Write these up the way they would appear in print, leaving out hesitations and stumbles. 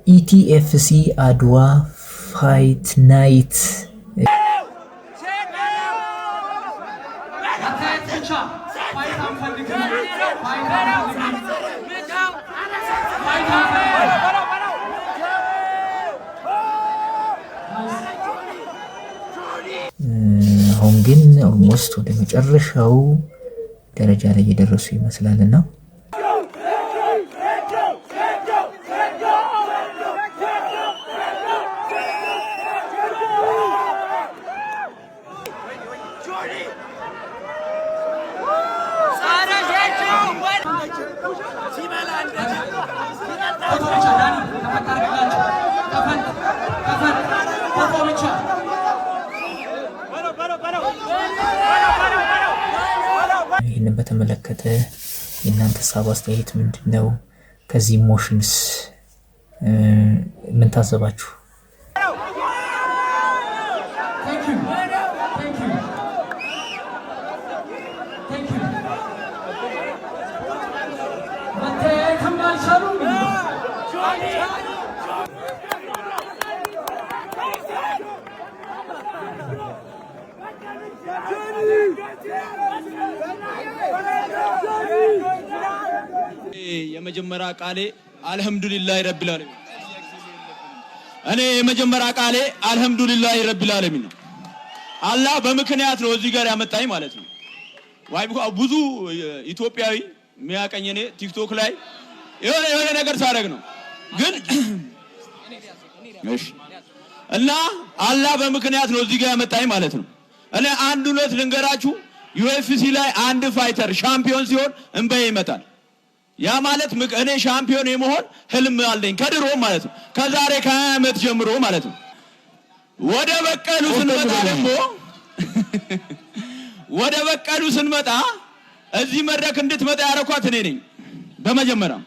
ኢቲኤፍሲ አድዋ ፋይት ናይት አሁን ግን ኦልሞስት ወደ መጨረሻው ደረጃ ላይ እየደረሱ ይመስላልና ይህንን በተመለከተ የእናንተ ሀሳብ አስተያየት ምንድነው? ከዚህ ኢሞሽንስ ምን ታዘባችሁ? የመጀመሪያ ቃሌ አልহামዱሊላህ ረቢል ዓለሚን እኔ የመጀመሪያ ቃሌ አልহামዱሊላህ ረቢል ዓለሚን ነው። አላህ በምክንያት ነው እዚህ ጋር ያመጣኝ ማለት ነው። ብዙ ኢትዮጵያዊ የሚያቀኝ እኔ ቲክቶክ ላይ የሆነ ነገር ሳደርግ ነው ግን እሺ እና አላህ በምክንያት ነው እዚህ ጋር ያመጣኝ ማለት ነው። እኔ አንድ ሁለት ልንገራችሁ ዩኤፍሲ ላይ አንድ ፋይተር ሻምፒዮን ሲሆን እንበይ ይመጣል። ያ ማለት እኔ ሻምፒዮን የመሆን ህልም አለኝ ከድሮ ማለት ነው። ከዛሬ ከ20 ዓመት ጀምሮ ማለት ነው። ወደ በቀሉ ስንመጣ ደግሞ ወደ በቀሉ ስንመጣ እዚህ መድረክ እንድትመጣ ያረኳት እኔ ነኝ በመጀመሪያ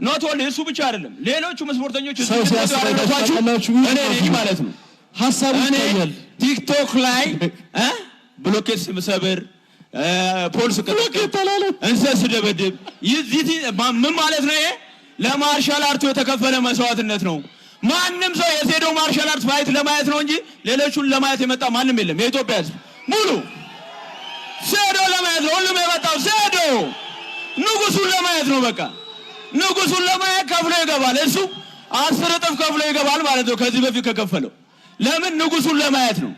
ኖት ኦንሊ እሱ ብቻ አይደለም ሌሎቹ ስፖርተኞች እዚህ ያረኳችሁ እኔ ነኝ ማለት ነው። ሐሳቡ ይታያል ቲክቶክ ላይ ብሎኬት ስምሰብር ፖሊስ ከተከተላለ እንሰስ ደበደብ ይዚህ ምን ማለት ነው? ይሄ ለማርሻል አርቱ የተከፈለ መስዋዕትነት ነው። ማንም ሰው የሴዶ ማርሻል አርት ፋይት ለማየት ነው እንጂ ሌሎቹን ለማየት የመጣ ማንም የለም። የኢትዮጵያ ህዝብ ሙሉ ሴዶ ለማየት ነው ሁሉም የመጣው ሴዶ ንጉሱን ለማየት ነው። በቃ ንጉሱን ለማየት ከፍሎ ይገባል። እሱ 10 እጥፍ ከፍሎ ይገባል ማለት ነው ከዚህ በፊት ከከፈለው። ለምን ንጉሱን ለማየት ነው።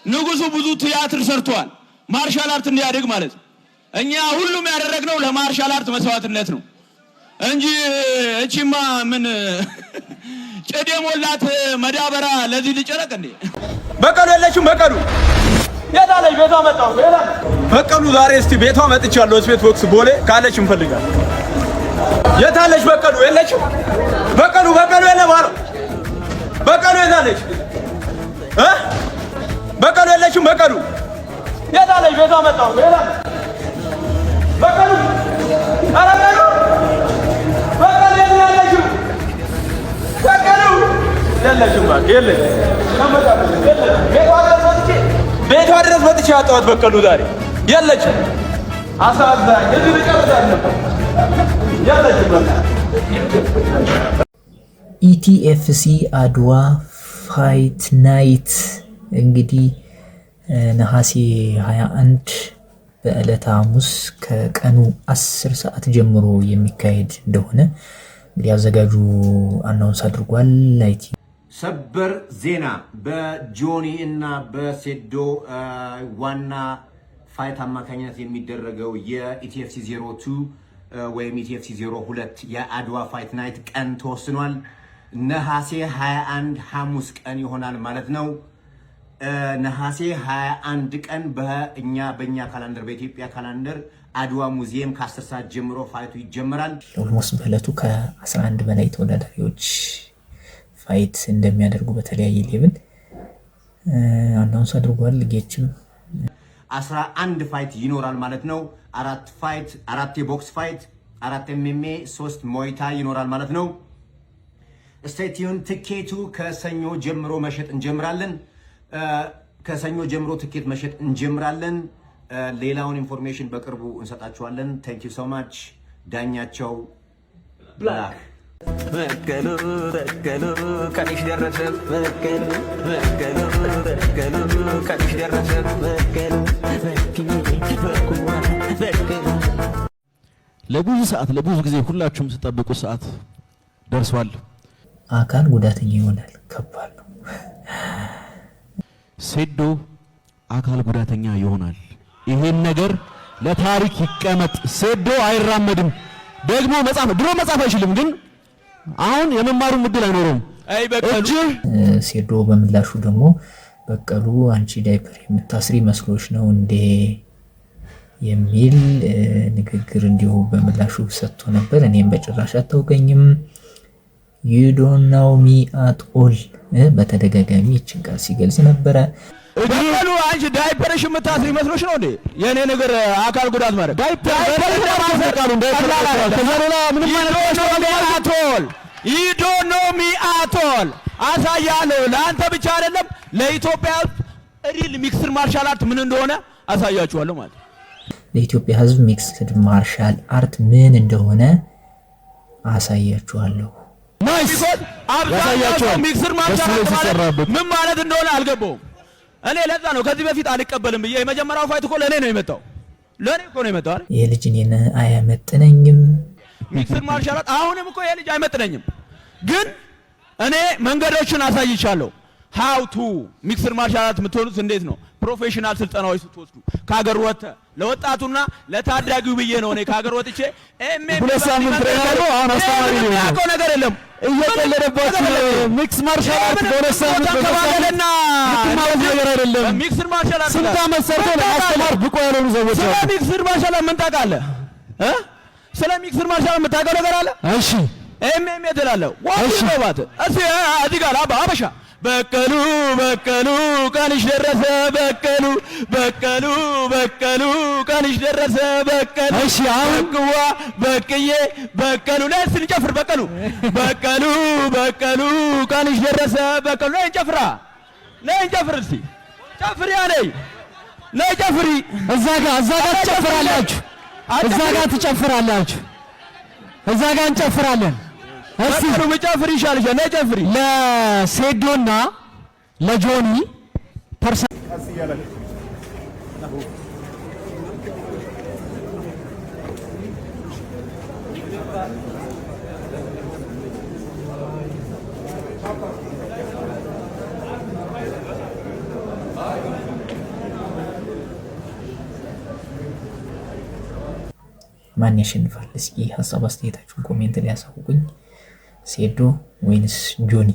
ንጉሱ ብዙ ቲያትር ሰርቷል ማርሻል አርት እንዲያድግ ማለት ነው። እኛ ሁሉም ያደረግነው ለማርሻል አርት መስዋዕትነት ነው እንጂ እቺማ ምን ጨዴ ሞላት መዳበራ ለዚህ ልጨረቅ እንዴ? በቀሉ የለችም። በቀሉ የታለች? ቤቷ መጣው በቀሉ ዛሬ እስቲ ቤቷ መጥቻለሁ። ስፔት ቦክስ ቦሌ ካለች እንፈልጋለን። የታለች? በቀሉ የለችም። በቀሉ የለ ባሮ በቀሉ የታለች? በቀሉ የለችም። በቀሉ የታለች? ቤቷ መጣው በቀሉ አረጋሉ በቀሉ የለችም። በቀሉ የለችም። ቤቷ ድረስ መጥቼ ያጣኋት በቀሉ ዛሬ የለችም። አሳዛኝ እዚህ ልጨርሳለሁ። የለችም። ኢቲኤፍሲ አድዋ ፋይት ናይት እንግዲህ ነሐሴ 21 በዕለተ ሐሙስ ከቀኑ 10 ሰዓት ጀምሮ የሚካሄድ እንደሆነ እንግዲህ አዘጋጁ አናውንስ አድርጓል። ላይቲ ሰበር ዜና በጆኒ እና በሴዶ ዋና ፋይት አማካኝነት የሚደረገው የኢቲኤፍሲ 02 ወይም ኢቲኤፍሲ 02 የአድዋ ፋይት ናይት ቀን ተወስኗል። ነሐሴ 21 ሐሙስ ቀን ይሆናል ማለት ነው። ነሐሴ 21 ቀን በእኛ ካላንደር በኢትዮጵያ ካላንደር አድዋ ሙዚየም ከ10 ሰዓት ጀምሮ ፋይቱ ይጀምራል። ኦልሞስት በእለቱ ከ11 በላይ ተወዳዳሪዎች ፋይት እንደሚያደርጉ በተለያየ ሌቭል አናውንስ አድርጓል። ጌችም 11 ፋይት ይኖራል ማለት ነው። 4 የቦክስ ፋይት፣ 4 ኤምኤምኤ፣ 3 ሞይታ ይኖራል ማለት ነው። ስቴቲዩን ትኬቱ ከሰኞ ጀምሮ መሸጥ እንጀምራለን። ከሰኞ ጀምሮ ትኬት መሸጥ እንጀምራለን። ሌላውን ኢንፎርሜሽን በቅርቡ እንሰጣችኋለን። ታንክ ዩ ሶ ማች ዳኛቸው ብላክ በቀሉ በቀሉ ቀንሽ ደረሰ በቀሉ በቀሉ በቀሉ ቀንሽ ደረሰ በቀሉ በቀሉ ለብዙ ሰዓት ለብዙ ጊዜ ሁላችሁም ተጠብቁ ሰዓት ደርሷል። አካል ጉዳተኛ ይሆናል። ከባድ ነው። ሴዶ አካል ጉዳተኛ ይሆናል። ይሄን ነገር ለታሪክ ይቀመጥ። ሴዶ አይራመድም። ደግሞ መጻፍ ድሮ መጻፍ አይችልም፣ ግን አሁን የመማሩ እድል አይኖርም። አይ በቀሉ ሴዶ በምላሹ ደግሞ በቀሉ አንቺ ዳይፐር የምታስሪ መስሎሽ ነው እንዴ የሚል ንግግር እንዲሁ በምላሹ ሰጥቶ ነበር። እኔም በጭራሽ አታውቀኝም you don't know me at all በተደጋጋሚ ይችን ቃል ሲገልጽ ነበረ። በቀሉ አንቺ ዳይፐርሽ የምታስሪ መስሎሽ ነው እንዴ የኔ ነገር አካል ጉዳት ማለት ዳይፐር ለማፈቃሉ ተዘረላ ምንም ማለት ነው። you don't know me at all አሳያለሁ። ለአንተ ብቻ አይደለም ለኢትዮጵያ ሪል ሚክስድ ማርሻል አርት ምን እንደሆነ አሳያችኋለሁ ማለት ለኢትዮጵያ ሕዝብ ሚክስድ ማርሻል አርት ምን እንደሆነ አሳያችኋለሁ። ናይስ አብዛኛው ሚክስድ ማርሻል አርት ምን ማለት እንደሆነ አልገባውም። እኔ ለዛ ነው ከዚህ በፊት አልቀበልም ብዬ የመጀመሪያው ፋይት እኮ ለኔ ነው የመጣው። ለኔ እኮ ነው የመጣው አይደል? ይሄ ልጅ እኔን አያመጥነኝም። ሚክስድ ማርሻል አርት አሁንም እኮ ይሄ ልጅ አይመጥነኝም፣ ግን እኔ መንገዶችን አሳይቻለሁ። how to ሚክስድ ማርሻል አርት የምትሆኑት እንዴት ነው? ፕሮፌሽናል ስልጠናዎች ስትወስዱ ከሀገር ወጥተ ለወጣቱና ለታዳጊው ብዬ ነው እኔ ከሀገር ወጥቼ ሁለት ሳምንት ትሬናሉ። አሁን አስተማሪ ነው ያለው ነገር የለም እየቀለደባችሁ ሚክስ ማርሻል አርት በሁለት ሳምንት ተባለና ማለት ነገር አይደለም። ሚክስድ ማርሻል አርት ስንት ዓመት ሰርቶ ለማስተማር ብቁ ያልሆኑ ሰዎች ስለ ሚክስድ ማርሻል አርት ምን ታውቃለህ? ስለ ሚክስድ ማርሻል አርት የምታውቀው ነገር አለ? እሺ ኤምኤም ትላለህ ዋት ነው ባት እዚህ ጋር አበሻ በቀሉ በቀሉ ቀንሽ ደረሰ በቀሉ በቀሉ በቀሉ ቀንሽ ደረሰ በቀሉ እሺ አሁን ቅዋ በቅዬ በቀሉ ለስ እንጨፍር በቀሉ በቀሉ በቀሉ ቀንሽ ደረሰ በቀሉ ላይ እንጨፍራ ላይ እንጨፍር እስቲ ጨፍሪ አለኝ ላይ ጨፍሪ እዛ ጋር ትጨፍራላችሁ እዛ ጋር ትጨፍራላችሁ እዛ ጋር እንጨፍራለን። እስቲ መጨፍሪ ይሻልሻል ላይ ጨፍሪ ለሴዶና ለጆኒ ማን ያሸንፋል? እስኪ ሀሳብ አስተያየታችሁን ኮሜንት ላይ ያሳውቁኝ። ሴዶ ወይንስ ጆኒ?